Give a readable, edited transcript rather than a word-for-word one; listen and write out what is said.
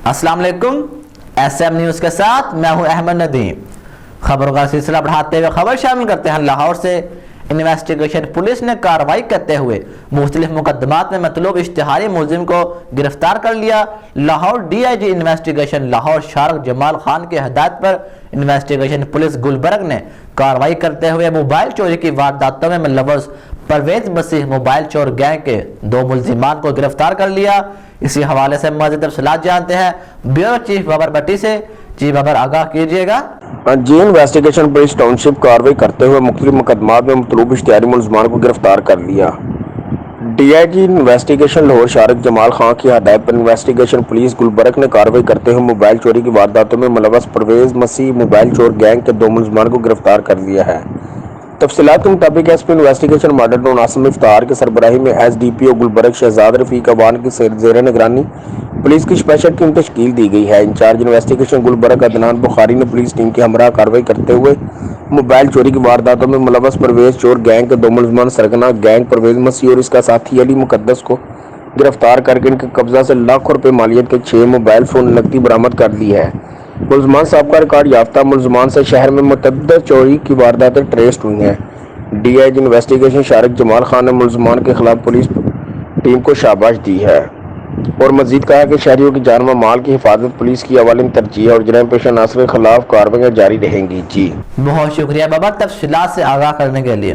अस्सलाम वालेकुम। SM news के साथ मैं हूं अहमद नदीम। खबरों का सिलसिला बढ़ाते हुए खबर शामिल करते हैं। लाहौर से इन्वेस्टिगेशन पुलिस ने कार्रवाई करते हुए मुख्तलिफ मुकदमात में मतलूब इश्तिहारी मुलजिम को गिरफ्तार कर लिया। लाहौर DIG इन्वेस्टिगेशन लाहौर शारक जमाल खान की हदायत पर इन्वेस्टिगेशन पुलिस गुलबर्ग ने कार्रवाई करते हुए मोबाइल चोरी की वारदातों में मुलव्वस परवेज मसीह मोबाइल चोर गैंग के 2 मुलजिमान को गिरफ्तार कर लिया। इसी हवाले से मज़ीद तफसीलात जानते हैं ब्यूरो चीफ बाबर भट्टी से। जी बाबर, आगाह कीजिएगा। जी, इन्वेस्टिगेशन पुलिस टाउनशिप कार्रवाई करते हुए मुख्तलिफ मुकदमात में मतलूब इश्तिहारी मुलजमान को गिरफ्तार कर लिया। DIG इन्वेस्टिगेशन लाहौर शारक जमाल खान की हदायत पर इन्वेस्टिगेशन पुलिस गुलबर्ग ने कार्रवाई करते हुए मोबाइल चोरी की वारदातों में मुलव्वस परवेज मसीह मोबाइल चोर गैंग के 2 मुलजमान को गिरफ्तार कर लिया है। तफसीलात के मुताबिक SP इन्वेस्टिगेशन मॉडल टाउन आसिम इफ्तार के सरबराही में SDPO गुलबर्ग शहजाद रफीक अवान की ज़ेर निगरानी पुलिस की स्पेशल टीम तश्कील दी गई है। इंचार्ज इन्वेस्टिगेशन गुलबर्ग अदनान बुखारी ने पुलिस टीम के हमरा कार्रवाई करते हुए मोबाइल चोरी की वारदातों में मुलव्वस परवेज चोर गैंग के 2 मुलजमान सरगना गैंग परवेज मसीह और इसका साथी अली मुकद्दस को गिरफ्तार करके इनके कब्जा से लाखों रुपए मालियत के 6 मोबाइल फोन नकदी बरामद कर ली है। मुलजमान साबका रिकॉर्ड याफ्ता मुलजमान से शहर में मुतअद्दिद चोरी की वारदातें ट्रेस हुई हैं। DIG इन्वेस्टिगेशन शारक जमाल खान ने मुलजमान के खिलाफ पुलिस टीम को शाबाश दी है और मजीद कहा कि शहरियों की जान व माल की हिफाजत पुलिस की अवलिन तरजीह और जराइम पेशा नासर के खिलाफ कार्रवाइयाँ जारी रहेंगी। जी बहुत शुक्रिया बाबर तफसीलात से आगाह करने के लिए।